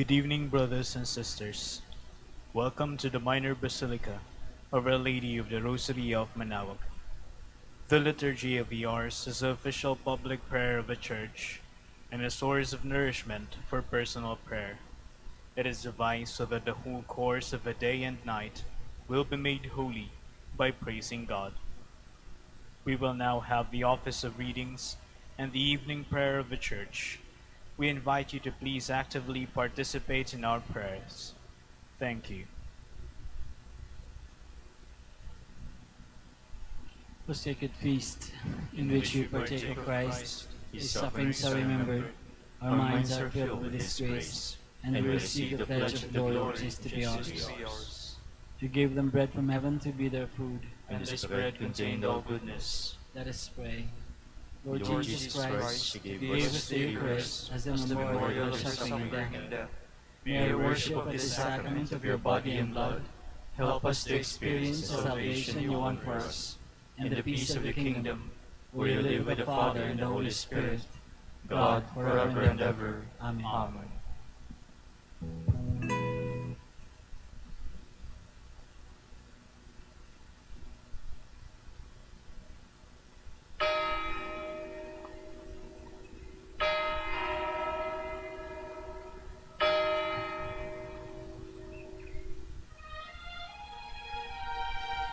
Good evening, brothers and sisters. Welcome to the Minor Basilica of Our Lady of the Rosary of Manaoag. The Liturgy of the Hours is the official public prayer of the Church and a source of nourishment for personal prayer. It is devised so that the whole course of the day and night will be made holy by praising God. We will now have the office of readings and the evening prayer of the Church. We invite you to please actively participate in our prayers. Thank you. O sacred feast, in which we partake of Christ, His sufferings are remembered, our minds are filled with His grace, and we receive the pledge of glory which is to be ours. You gave them bread from heaven to be their food, and this bread contained all goodness. Let us pray. Lord Jesus Christ, you gave us the Eucharist as a memorial of your suffering and death. May our worship of this sacrament of your body and blood help us to experience the salvation you won for us, and the peace of the kingdom, where you live with the Father and the Holy Spirit, God, forever and ever. Amen. Amen.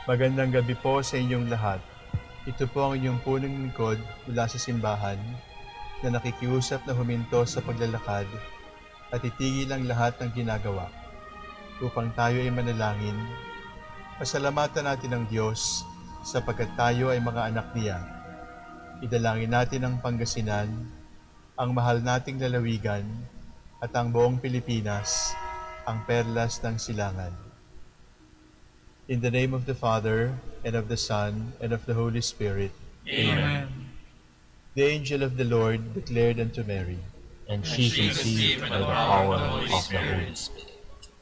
Magandang gabi po sa inyong lahat. Ito po ang inyong punong lingkod mula sa simbahan na nakikiusap na huminto sa paglalakad at itigil ang lahat ng ginagawa upang tayo ay manalangin. Pasalamatan natin ang Diyos sapagkat tayo ay mga anak niya. Idalangin natin ang Pangasinan, ang mahal nating lalawigan at ang buong Pilipinas, ang perlas ng silangan. In the name of the Father, and of the Son, and of the Holy Spirit. Amen. The angel of the Lord declared unto Mary, And she conceived by the power of the Holy Spirit.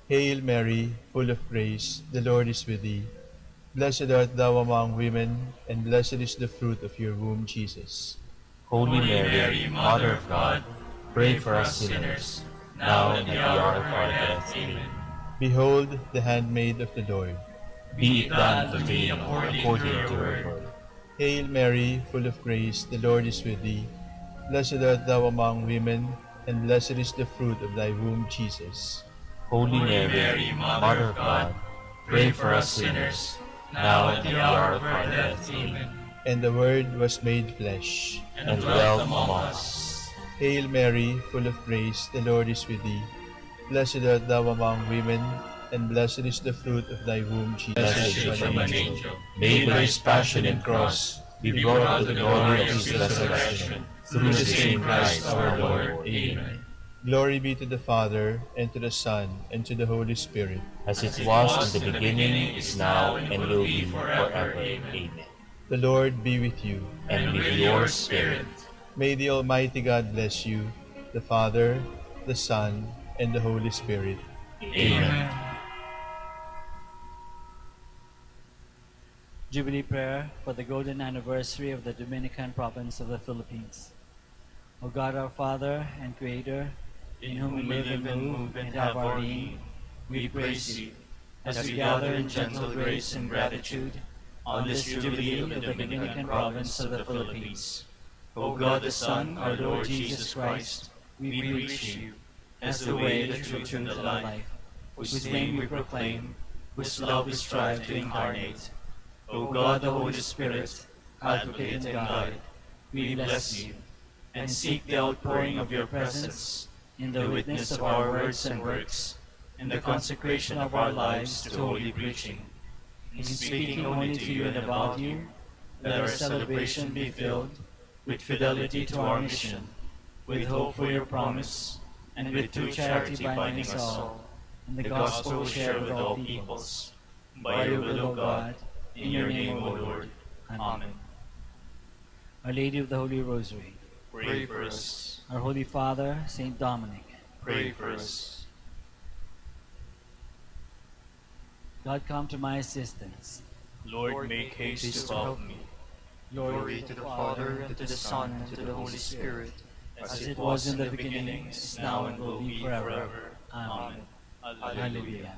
Hail Mary, full of grace, the Lord is with thee. Blessed art thou among women, and blessed is the fruit of your womb, Jesus. Holy Mary, Mother of God, pray for us sinners, now and at the hour of our death. Amen. Behold the handmaid of the Lord. Be it done to me according to your word. Hail Mary, full of grace, the Lord is with thee. Blessed art thou among women, and blessed is the fruit of thy womb, Jesus. Holy Mary, Mother of God, pray for us sinners, now and at the hour of our death. Amen. And the Word was made flesh, and dwelt among us. Hail Mary, full of grace, the Lord is with thee. Blessed art thou among women, and blessed is the fruit of thy womb, Jesus. Message from an angel, may by his passion and cross be brought to the glory of his resurrection, through the same Christ our Lord. Amen. Glory be to the Father, and to the Son, and to the Holy Spirit. As it was in the beginning, is now, and will be forever. Amen. The Lord be with you. And with your spirit. May the Almighty God bless you, the Father, the Son, and the Holy Spirit. Amen. Jubilee Prayer for the golden anniversary of the Dominican province of the Philippines. O God, our Father and Creator, in whom we live and move and have our being, we praise you as we gather in gentle grace and gratitude on this Jubilee of the Dominican province of the Philippines. O God the Son, our Lord Jesus Christ, we preach you as the way, the truth, and the life, whose name we proclaim, whose love we strive to incarnate. O God, the Holy Spirit, advocate and guide, we bless you, and seek the outpouring of your presence in the witness of our words and works, in the consecration of our lives to holy preaching. In speaking only to you and about you, let our celebration be filled with fidelity to our mission, with hope for your promise, and with true charity binding us all, and the gospel we share with all peoples. By your will, O God, in your name, O Lord. Amen. Our Lady of the Holy Rosary, Pray for us. our Holy Father, Saint Dominic, Pray for us. God, come to my assistance. Lord, make haste to help me. Glory to the Father, and to the Son, and to the Holy Spirit, as it was in the beginning, is now, and will be forever. Amen. Alleluia. Hallelujah.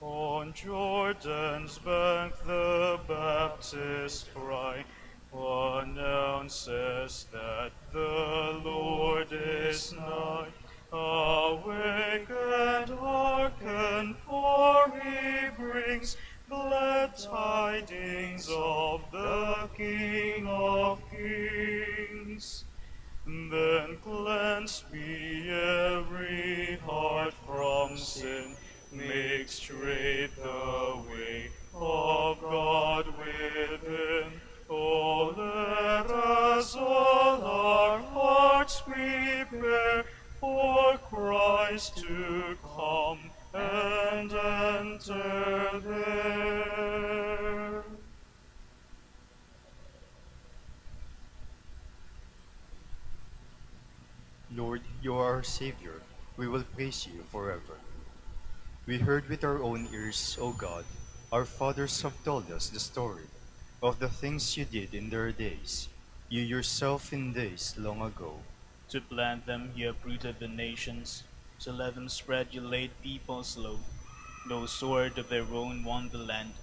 On Jordan's bank the Baptist cry announces that the Lord is nigh. Awake and hearken, for he brings glad tidings of the King of Kings. Then cleanse me every heart from sin, make straight the way of God within. Oh, let us all our hearts prepare for Christ to come and enter there. Lord, you are our Savior. We will praise you forever. We heard with our own ears, O God, our fathers have told us the story of the things you did in their days, you yourself in days long ago. To plant them, you uprooted the nations. To let them spread, you laid peoples low. No sword of their own won the land.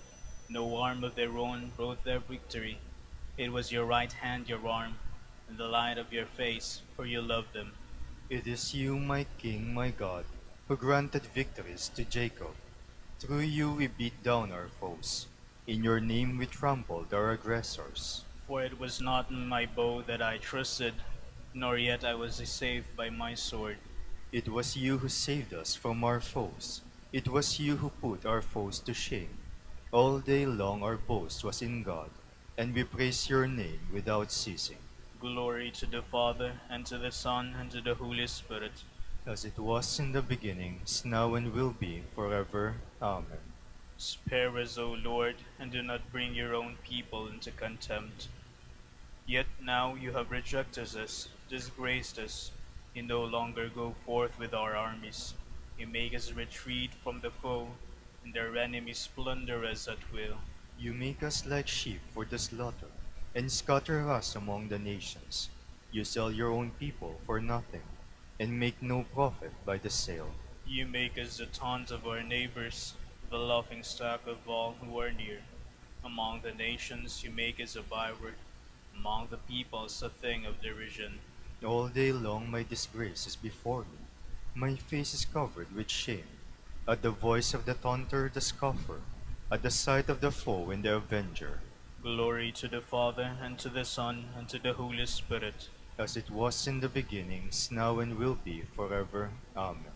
No arm of their own brought their victory. It was your right hand, your arm, and the light of your face, for you loved them. It is you, my King, my God, who granted victories to Jacob. Through you we beat down our foes. In your name we trampled our aggressors. For it was not in my bow that I trusted, nor yet I was saved by my sword. It was you who saved us from our foes. It was you who put our foes to shame. All day long our boast was in God, and we praise your name without ceasing. Glory to the Father, and to the Son, and to the Holy Spirit. As it was in the beginning, is now and will be, forever. Amen. Spare us, O Lord, and do not bring your own people into contempt. Yet now you have rejected us, disgraced us. You no longer go forth with our armies. You make us retreat from the foe, and our enemies plunder us at will. You make us like sheep for the slaughter, and scatter us among the nations. You sell your own people for nothing, and make no profit by the sale. You make us the taunt of our neighbors, the laughingstock of all who are near. Among the nations you make us a byword, among the peoples a thing of derision. All day long my disgrace is before me. My face is covered with shame. At the voice of the taunter, the scoffer, at the sight of the foe and the avenger. Glory to the Father, and to the Son, and to the Holy Spirit. As it was in the beginning, is now and will be, forever. Amen.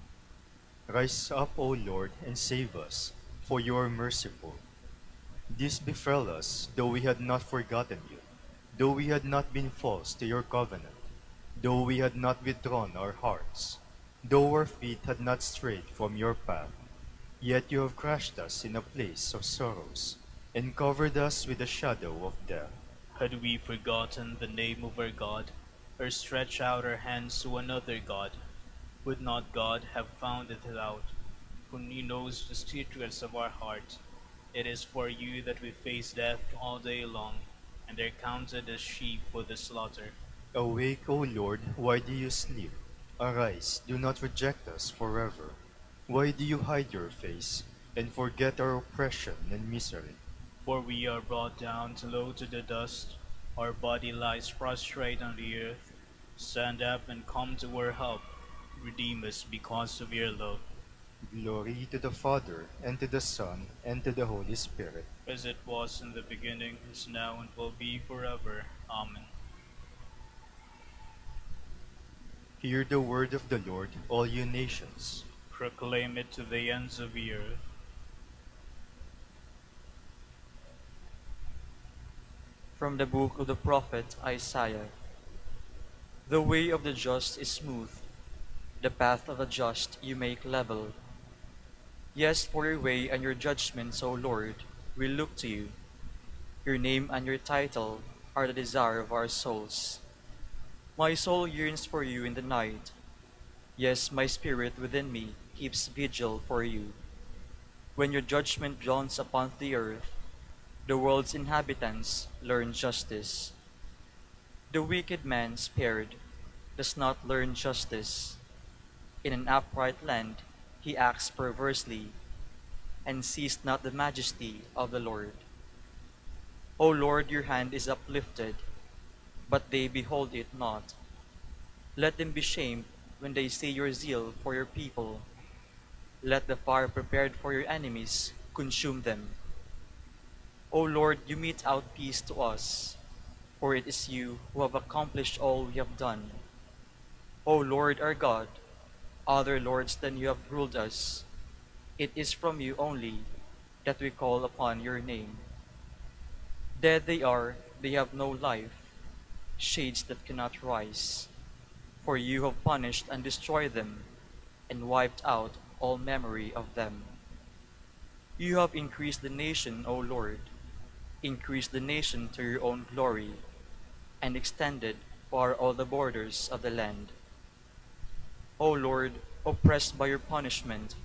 Rise up, O Lord, and save us, for you are merciful. This befell us, though we had not forgotten you, though we had not been false to your covenant, though we had not withdrawn our hearts, though our feet had not strayed from your path. Yet you have crushed us in a place of sorrows, and covered us with the shadow of death. Had we forgotten the name of our God, or stretched out our hands to another God, would not God have found it out? For he knows the secrets of our heart. It is for you that we face death all day long, and are counted as sheep for the slaughter. Awake, O Lord, why do you sleep? Arise, do not reject us forever. Why do you hide your face, and forget our oppression and misery? For we are brought down low to the dust, our body lies prostrate on the earth. Stand up and come to our help. Redeem us because of your love. Glory to the Father, and to the Son, and to the Holy Spirit. As it was in the beginning, is now, and will be forever. Amen. Hear the word of the Lord, all you nations. Proclaim it to the ends of the earth. From the book of the prophet Isaiah. The way of the just is smooth, the path of the just you make level. Yes, for your way and your judgments, O Lord, we look to you. Your name and your title are the desire of our souls. My soul yearns for you in the night. Yes, my spirit within me keeps vigil for you. When your judgment dawns upon the earth, the world's inhabitants learn justice. The wicked man spared does not learn justice. In an upright land he acts perversely, and sees not the majesty of the Lord. O Lord, your hand is uplifted, but they behold it not. Let them be shamed when they see your zeal for your people. Let the fire prepared for your enemies consume them. O Lord, you mete out peace to us, for it is you who have accomplished all we have done. O Lord our God, other lords than you have ruled us. It is from you only that we call upon your name. Dead they have no life, shades that cannot rise. For you have punished and destroyed them, and wiped out all memory of them. You have increased the nation, O Lord, increased the nation to your own glory, and extended far all the borders of the land. O Lord, oppressed by your punishment,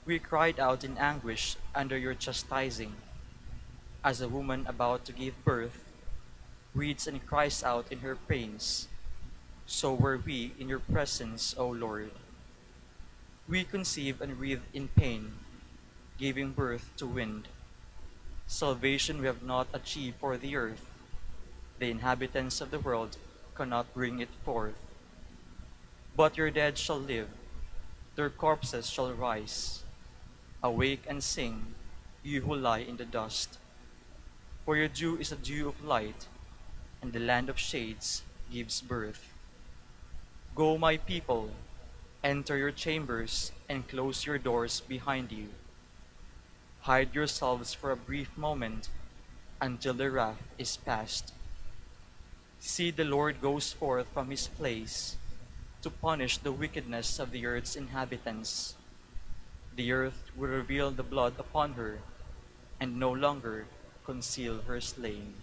we cried out in anguish under your chastising, as a woman about to give birth weeps and cries out in her pains. So were we in your presence, O Lord. We conceive and writhe in pain, giving birth to wind. Salvation we have not achieved for the earth. The inhabitants of the world cannot bring it forth. But your dead shall live, their corpses shall rise. Awake and sing, you who lie in the dust. For your dew is a dew of light, and the land of shades gives birth. Go, my people, enter your chambers and close your doors behind you. Hide yourselves for a brief moment until the wrath is past. See, the Lord goes forth from his place to punish the wickedness of the earth's inhabitants. The earth will reveal the blood upon her, and no longer conceal her slain.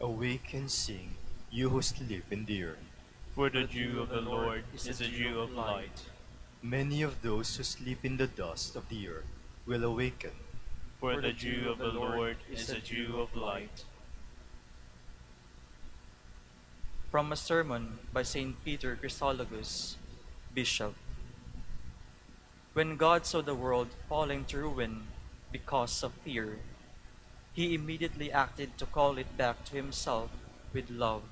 Awake and sing, you who sleep in the earth. For the dew of the Lord is a dew of light. Many of those who sleep in the dust of the earth will awaken. For the dew of the Lord is a dew of light. From a sermon by St. Peter Chrysologus, Bishop. When God saw the world falling to ruin because of fear, he immediately acted to call it back to himself with love.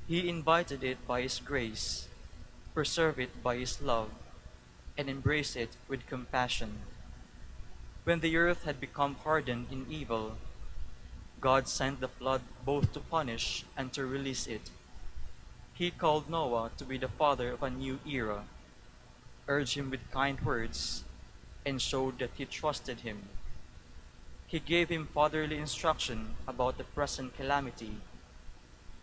He invited it by his grace, preserved it by his love, and embraced it with compassion. When the earth had become hardened in evil, God sent the flood both to punish and to release it. He called Noah to be the father of a new era, urged him with kind words, and showed that he trusted him. He gave him fatherly instruction about the present calamity,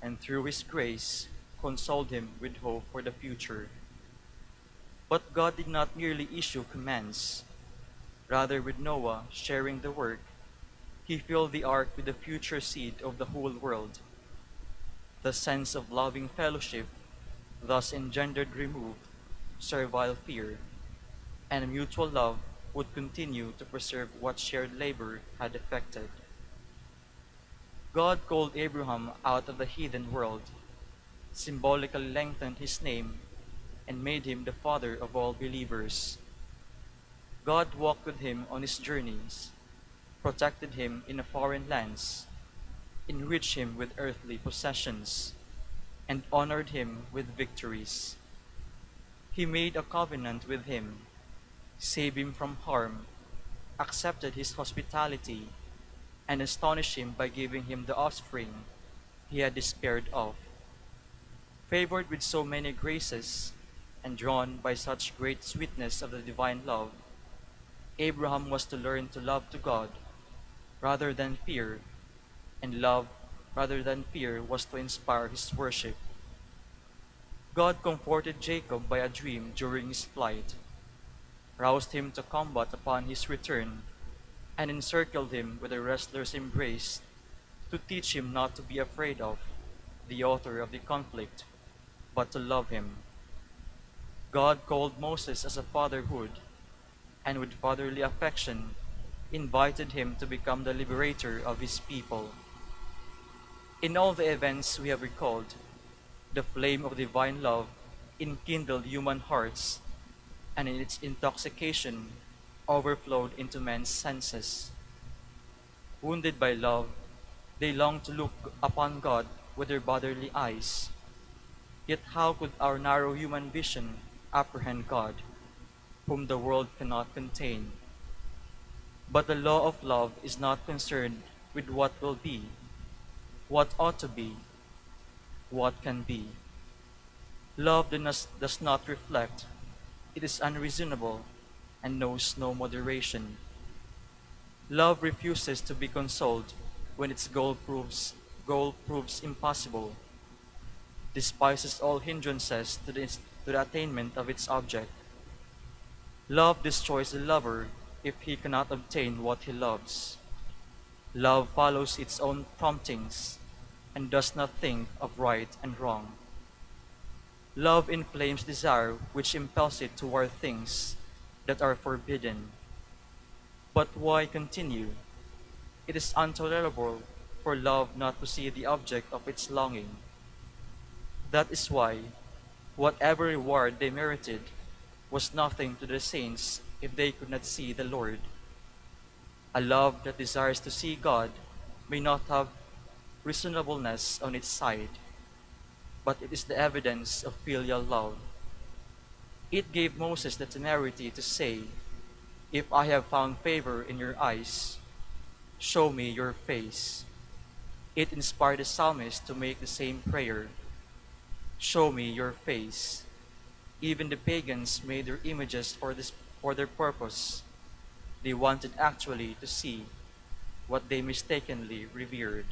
and through his grace consoled him with hope for the future. But God did not merely issue commands. Rather, with Noah sharing the work, he filled the ark with the future seed of the whole world. The sense of loving fellowship thus engendered removed servile fear, and mutual love would continue to preserve what shared labor had effected. God called Abraham out of the heathen world, symbolically lengthened his name, and made him the father of all believers. God walked with him on his journeys, protected him in foreign lands, enriched him with earthly possessions, and honored him with victories. He made a covenant with him, saved him from harm, accepted his hospitality, and astonished him by giving him the offspring he had despaired of. Favored with so many graces, and drawn by such great sweetness of the divine love, Abraham was to learn to love to God rather than fear, and love rather than fear was to inspire his worship. God comforted Jacob by a dream during his flight, roused him to combat upon his return, and encircled him with a wrestler's embrace to teach him not to be afraid of the author of the conflict, but to love him. God called Moses as a fatherhood, and with fatherly affection invited him to become the liberator of his people. In all the events we have recalled, the flame of divine love enkindled human hearts, and in its intoxication overflowed into men's senses. Wounded by love, they longed to look upon God with their bodily eyes. Yet how could our narrow human vision apprehend God, whom the world cannot contain? But the law of love is not concerned with what will be, what ought to be, what can be. Love does not reflect, it is unreasonable, and knows no moderation. Love refuses to be consoled when its goal proves impossible, despises all hindrances to the attainment of its object. Love destroys the lover if he cannot obtain what he loves. Love follows its own promptings and does not think of right and wrong. Love inflames desire which impels it toward things that are forbidden. But why continue? It is intolerable for love not to see the object of its longing. That is why, whatever reward they merited was nothing to the saints if they could not see the Lord. A love that desires to see God may not have reasonableness on its side, but it is the evidence of filial love. It gave Moses the temerity to say, "If I have found favor in your eyes, show me your face." It inspired the psalmist to make the same prayer, "Show me your face." Even the pagans made their images for their purpose. They wanted actually to see what they mistakenly revered.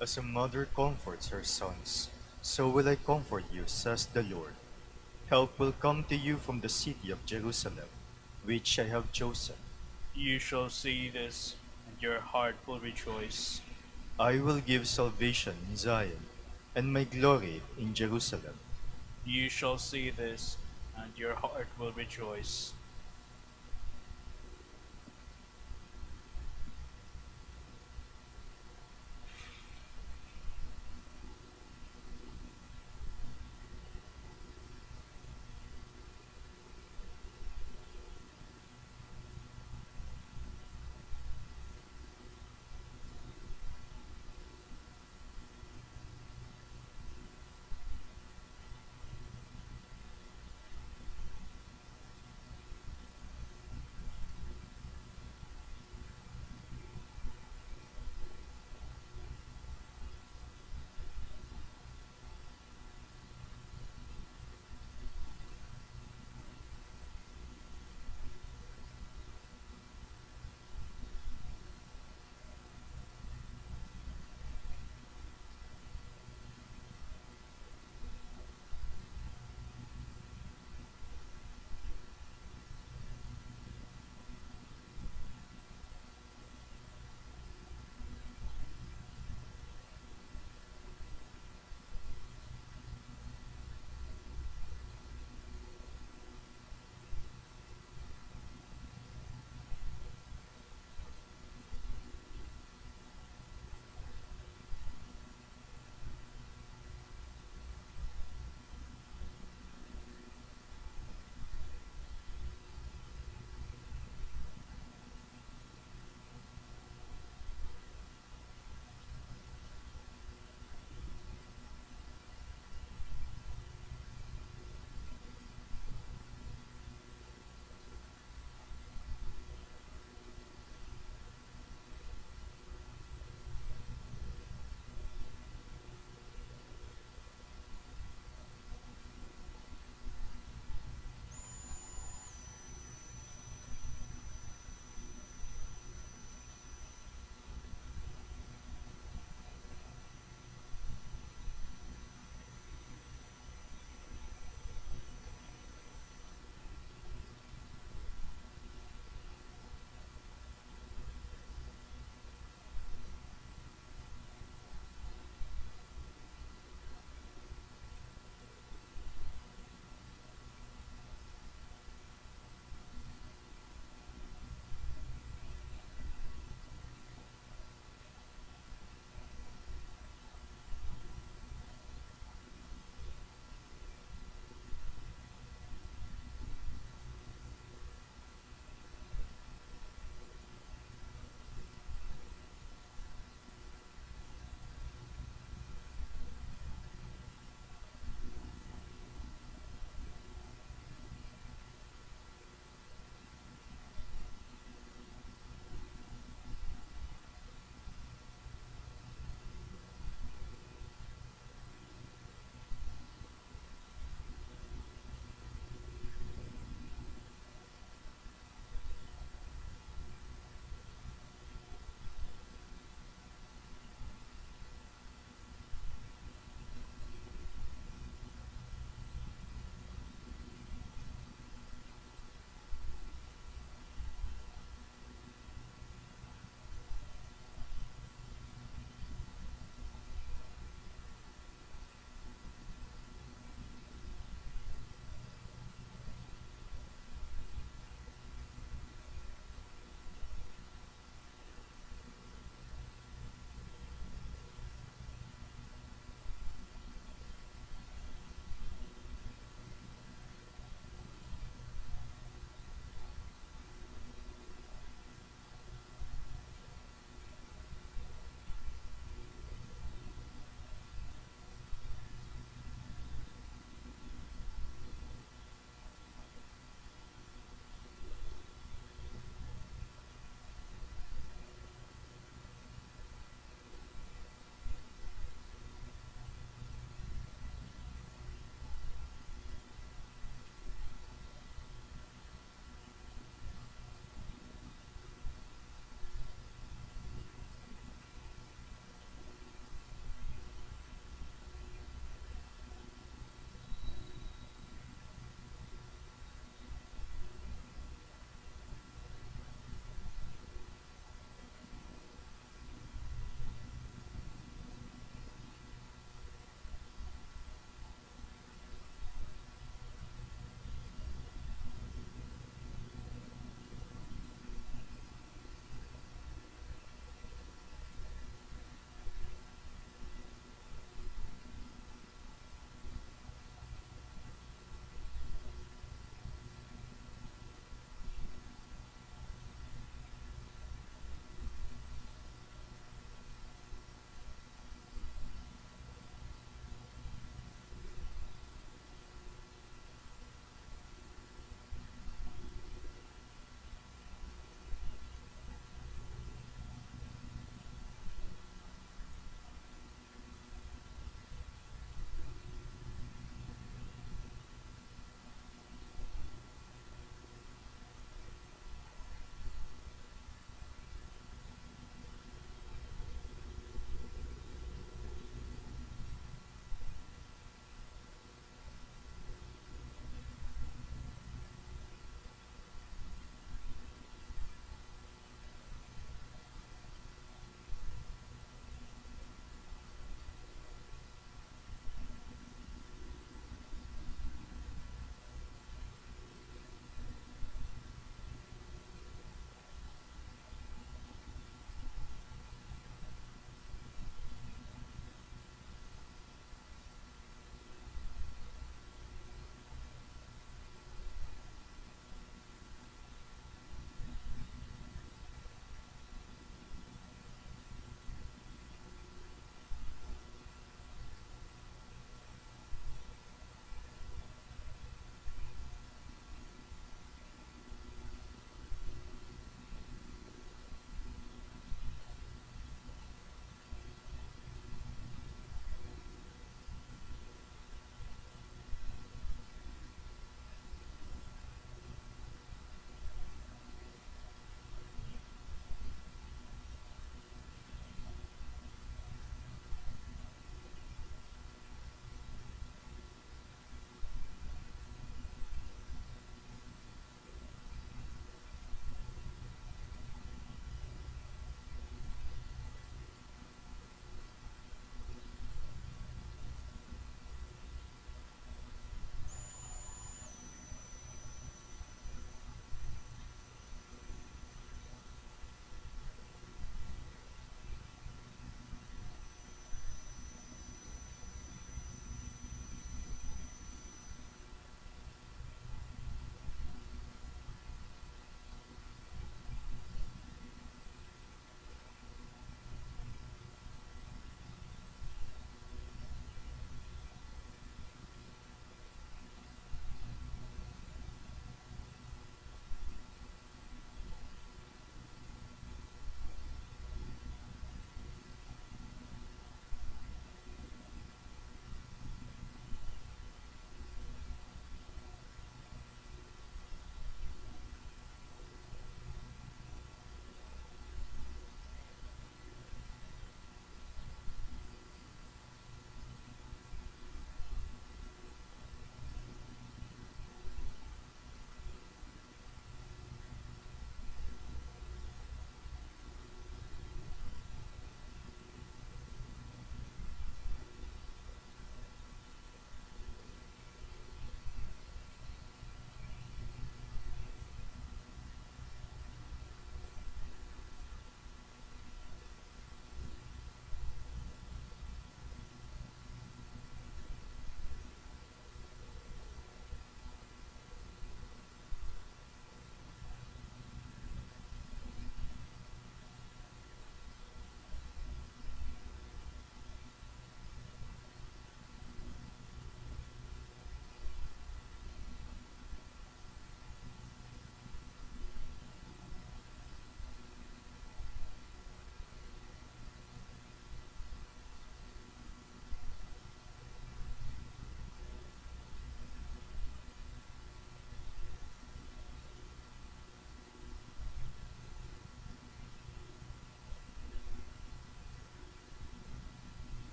As a mother comforts her sons, so will I comfort you, says the Lord. Help will come to you from the city of Jerusalem, which I have chosen. You shall see this, and your heart will rejoice. I will give salvation in Zion, and my glory in Jerusalem. You shall see this, and your heart will rejoice.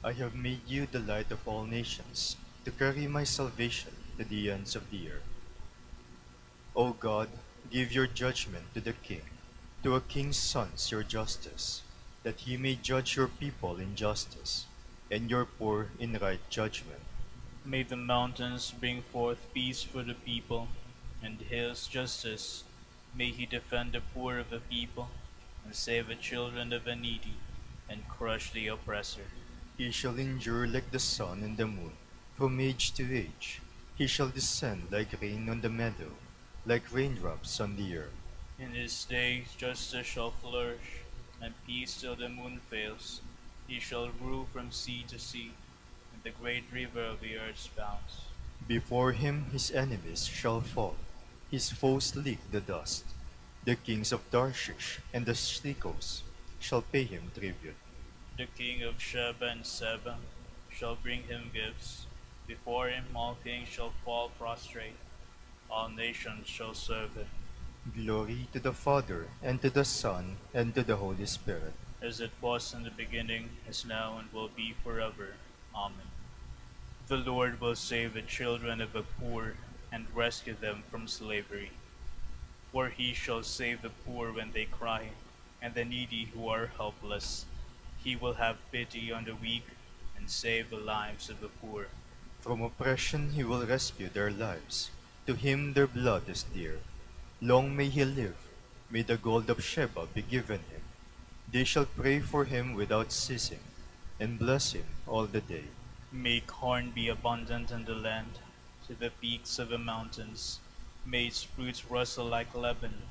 I have made you the light of all nations, to carry my salvation to the ends of the earth. O God, give your judgment to the king, to a king's sons your justice, that he may judge your people in justice, and your poor in right judgment. May the mountains bring forth peace for the people, and hills justice. May he defend the poor of the people, and save the children of the needy, and crush the oppressor. He shall endure like the sun and the moon, from age to age. He shall descend like rain on the meadow, like raindrops on the earth. In his day justice shall flourish, and peace till the moon fails. He shall rule from sea to sea, and the great river of the earth's bounds. Before him his enemies shall fall, his foes lick the dust. The kings of Tarshish and the seacoast shall pay him tribute. The king of Sheba and Seba shall bring him gifts. Before him all kings shall fall prostrate, all nations shall serve him. Glory to the Father, and to the Son, and to the Holy Spirit. As it was in the beginning, is now, and will be forever. Amen. The Lord will save the children of the poor, and rescue them from slavery. For he shall save the poor when they cry, and the needy who are helpless. He will have pity on the weak, and save the lives of the poor. From oppression he will rescue their lives. To him their blood is dear. Long may he live. May the gold of Sheba be given him. They shall pray for him without ceasing, and bless him all the day. May corn be abundant in the land, to the peaks of the mountains. May its fruits rustle like Lebanon.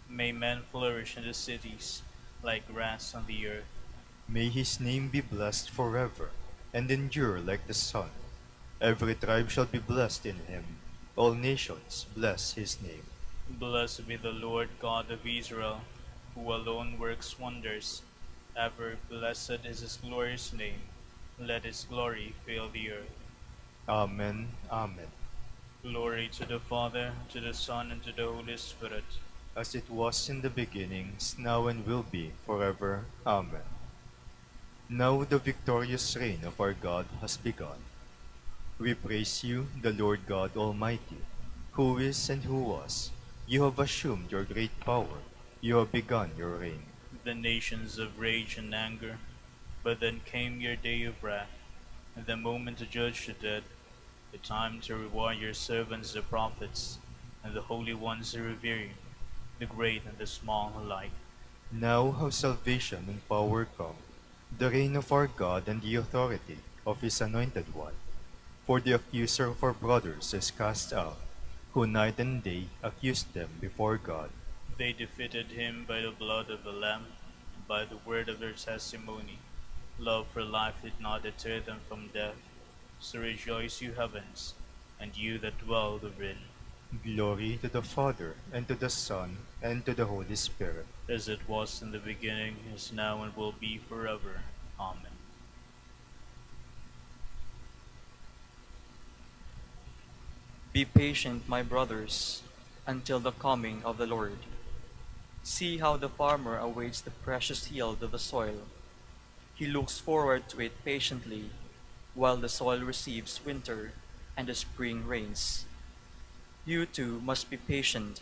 May men flourish in the cities, like grass on the earth. May his name be blessed forever, and endure like the sun. Every tribe shall be blessed in him. All nations bless his name. Blessed be the Lord God of Israel, who alone works wonders. Ever blessed is his glorious name. Let his glory fill the earth. Amen. Amen. Glory to the Father, to the Son, and to the Holy Spirit. As it was in the beginning, is now, and will be forever. Amen. Now the victorious reign of our God has begun. We praise you, the Lord God Almighty, who is and who was. You have assumed your great power. You have begun your reign. The nations of rage and anger, but then came your day of wrath, and the moment to judge the dead, the time to reward your servants the prophets, and the holy ones who revere you, the great and the small alike. Now have salvation and power come, the reign of our God and the authority of his anointed one. For the accuser of our brothers is cast out, who night and day accused them before God. They defeated him by the blood of the Lamb, and by the word of their testimony. Love for life did not deter them from death. So rejoice, you heavens, and you that dwell therein. Glory to the Father, and to the Son, and to the Holy Spirit. As it was in the beginning, is now, and will be forever. Amen. Be patient, my brothers, until the coming of the Lord. See how the farmer awaits the precious yield of the soil. He looks forward to it patiently, while the soil receives winter and the spring rains. You too must be patient.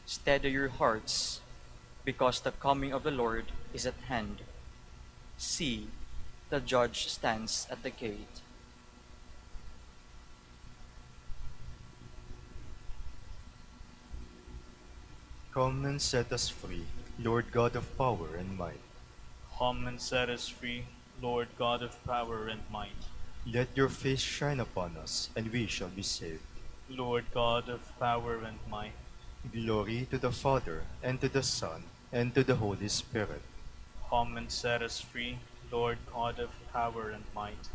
Steady your hearts, because the coming of the Lord is at hand. See, the judge stands at the gate. Come and set us free, Lord God of power and might. Come and set us free, Lord God of power and might. Let your face shine upon us, and we shall be saved. Lord God of power and might. Glory to the Father, and to the Son, and to the Holy Spirit. Come and set us free, Lord God of power and might.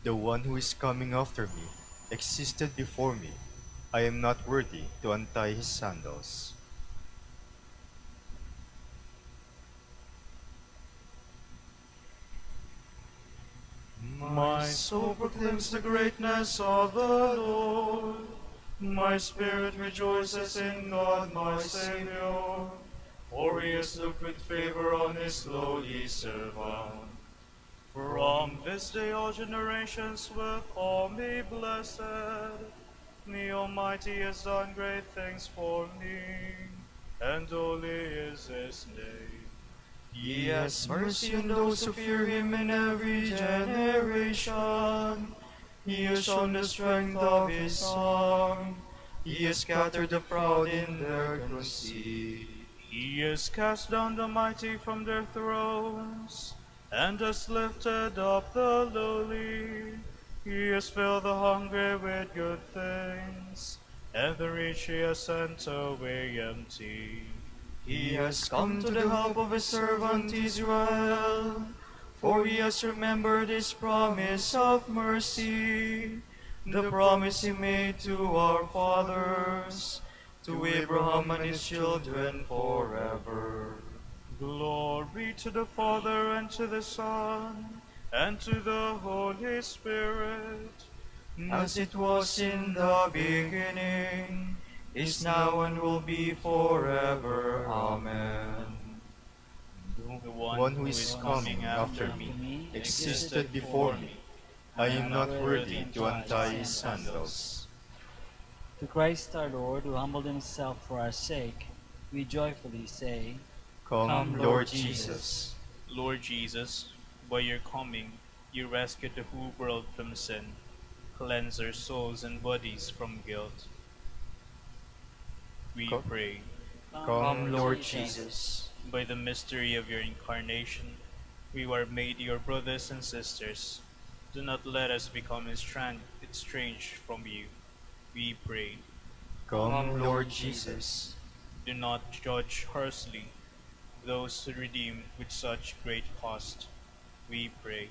The one who is coming after me existed before me. I am not worthy to untie his sandals. My soul proclaims the greatness of the Lord. My spirit rejoices in God my Savior, for he has looked with favor on his lowly servant. From this day all generations will call me blessed. The Almighty has done great things for me, and holy is his name. He has mercy on those who fear him in every generation. He has shown the strength of his arm. He has scattered the proud in their conceit. He has cast down the mighty from their thrones, and has lifted up the lowly. He has filled the hungry with good things, and the rich he has sent away empty. He has come to the help of his servant Israel, for he has remembered his promise of mercy, the promise he made to our fathers, to Abraham and his children forever. Glory to the Father, and to the Son, and to the Holy Spirit, As it was in the beginning, is now and will be forever. Amen. the One who is coming after me existed before me. I am not worthy to untie his sandals. To Christ our Lord, who humbled himself for our sake, we joyfully say, Come, Lord Jesus. Lord Jesus, by your coming, you rescued the whole world from sin. Cleanse our souls and bodies from guilt. We Come. pray, Come, Lord Jesus. by the mystery of your incarnation, we are made your brothers and sisters. Do not let us become estranged from you. We pray, Come, Lord Jesus. do not judge harshly those who redeem with such great cost. We pray,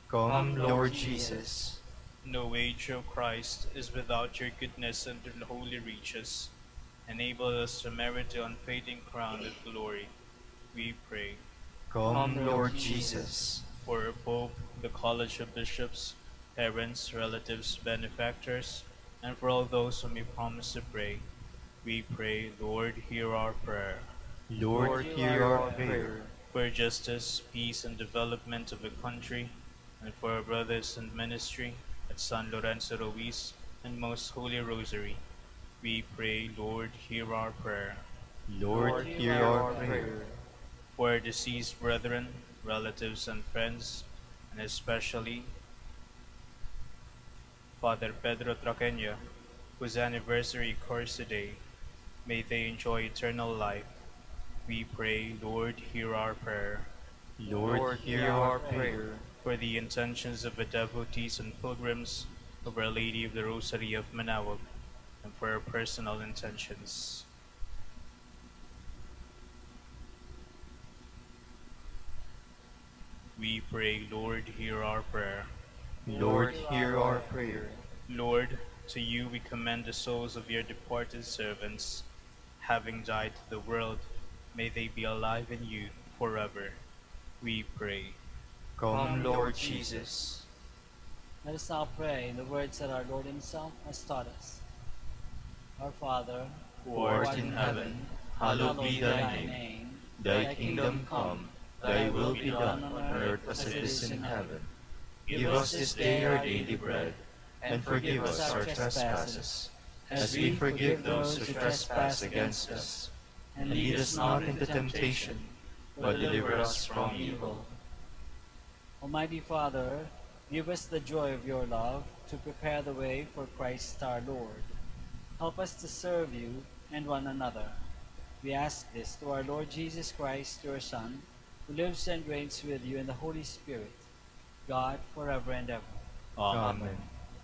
Come, Lord Jesus. no age, O Christ, is without your goodness and the holy riches. Enable us to merit the unfading crown of glory. We pray, Come, Lord Jesus. for our Pope, the College of Bishops, parents, relatives, benefactors, and for all those whom we promise to pray. We pray, Lord, hear our prayer. Lord, hear our prayer. For justice, peace, and development of the country, and for our brothers in ministry at San Lorenzo Ruiz and Most Holy Rosary, we pray, Lord, hear our prayer. Lord, hear our prayer. For our deceased brethren, relatives, and friends, and especially Father Pedro Traqueño, whose anniversary occurs today, may they enjoy eternal life. We pray, Lord, hear our prayer. Lord, hear our prayer. For the intentions of the devotees and pilgrims of Our Lady of the Rosary of Manaoag, and for our personal intentions. We pray, Lord, hear our prayer. Lord, hear our prayer. Lord, to you we commend the souls of your departed servants. Having died to the world, may they be alive in you forever. We pray. Come, Lord Jesus. Let us now pray in the words that our Lord himself has taught us. Our Father, Who art in heaven, hallowed be thy name. Thy kingdom come, thy will be done on earth as it is in heaven. Give us this day our daily bread, and forgive us our trespasses, as we forgive those who trespass against us. And lead us not into temptation, but deliver us from evil. Almighty Father, give us the joy of your love to prepare the way for Christ our Lord. Help us to serve you and one another. We ask this through our Lord Jesus Christ, your Son, who lives and reigns with you in the Holy Spirit, God, forever and ever. Amen.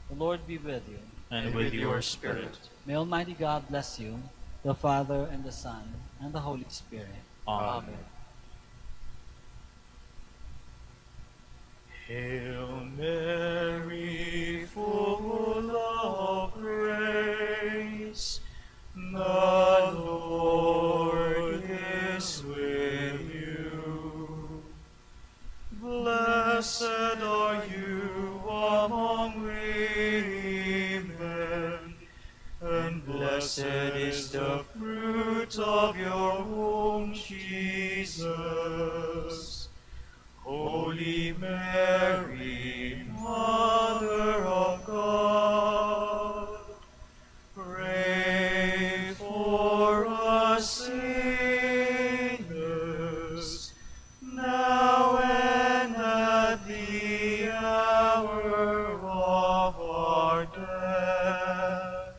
The Lord be with you. And with your spirit. May Almighty God bless you, the Father, and the Son, and the Holy Spirit. Amen. Hail Mary, full of grace, the Lord is with you. Blessed are you among women, and blessed is the fruit of your womb, Jesus. Holy Mary, our death.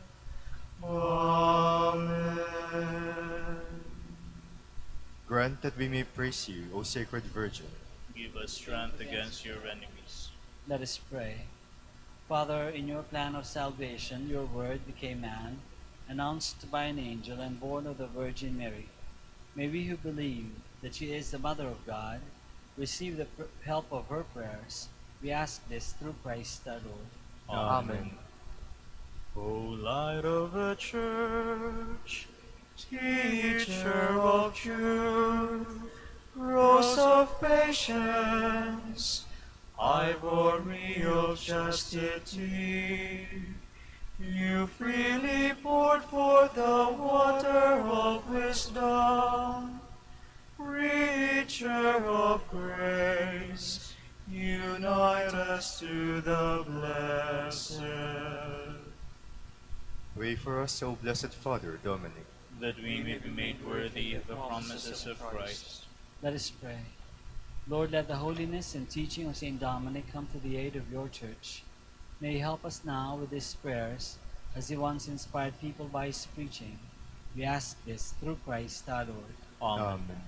Amen. Grant that we may praise you, O Sacred Virgin. Give us strength against your enemies. Let us pray. Father, in your plan of salvation, your word became man, announced by an angel and born of the Virgin Mary. May we who believe that she is the Mother of God receive the help of her prayers. We ask this through Christ our Lord. Amen. O light of the church, teacher of truth, rose of patience, ivory of chastity, you freely poured forth the water of wisdom. Preacher of grace, unite us to the blessed, Pray for us, O Blessed Father Dominic. that we may be made worthy of the promises of Christ. Let us pray. Lord, let the holiness and teaching of Saint Dominic come to the aid of your church. May he help us now with his prayers, as he once inspired people by his preaching. We ask this through Christ our Lord. Amen.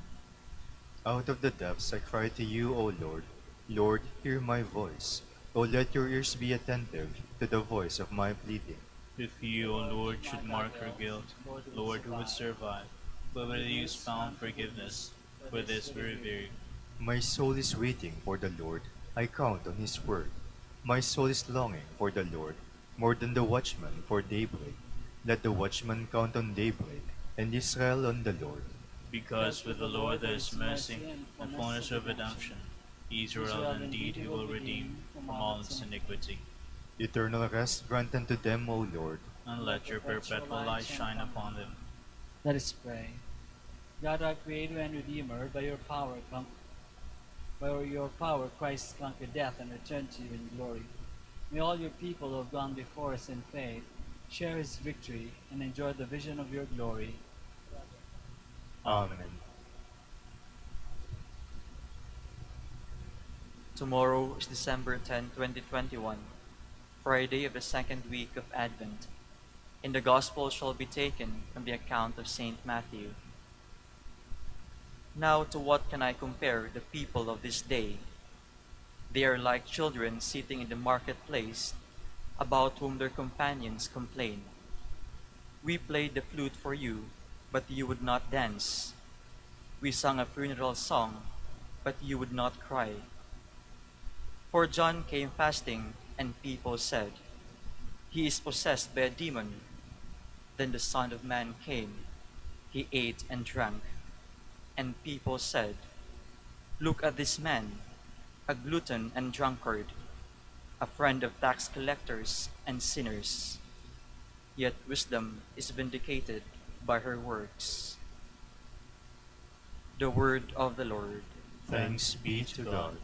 Out of the depths I cry to you, O Lord. Lord, hear my voice. O let your ears be attentive to the voice of my pleading. If you, O Lord, should mark her guilt, Lord, who would survive? But with you is found forgiveness, for this we revere you. My soul is waiting for the Lord. I count on his word. My soul is longing for the Lord, more than the watchman for daybreak. Let the watchman count on daybreak, and Israel on the Lord. Because with the Lord there is mercy and fullness of redemption. Israel indeed he will redeem from all its iniquity. Eternal rest grant unto them, O Lord. And let your perpetual light shine upon them. Let us pray. God, our Creator and Redeemer, by your power Christ conquered death and returned to you in glory. May all your people who have gone before us in faith share his victory and enjoy the vision of your glory. Amen. Tomorrow is December 10, 2021, Friday of the second week of Advent. And the Gospel shall be taken from the account of Saint Matthew. Now to what can I compare the people of this day? They are like children sitting in the marketplace, about whom their companions complain. We played the flute for you, but you would not dance. We sang a funeral song, but you would not cry. For John came fasting, and people said, "He is possessed by a demon." Then the Son of Man came. He ate and drank. And people said, "Look at this man, a glutton and drunkard, a friend of tax collectors and sinners." Yet wisdom is vindicated by her works. The word of the Lord. Thanks be to God.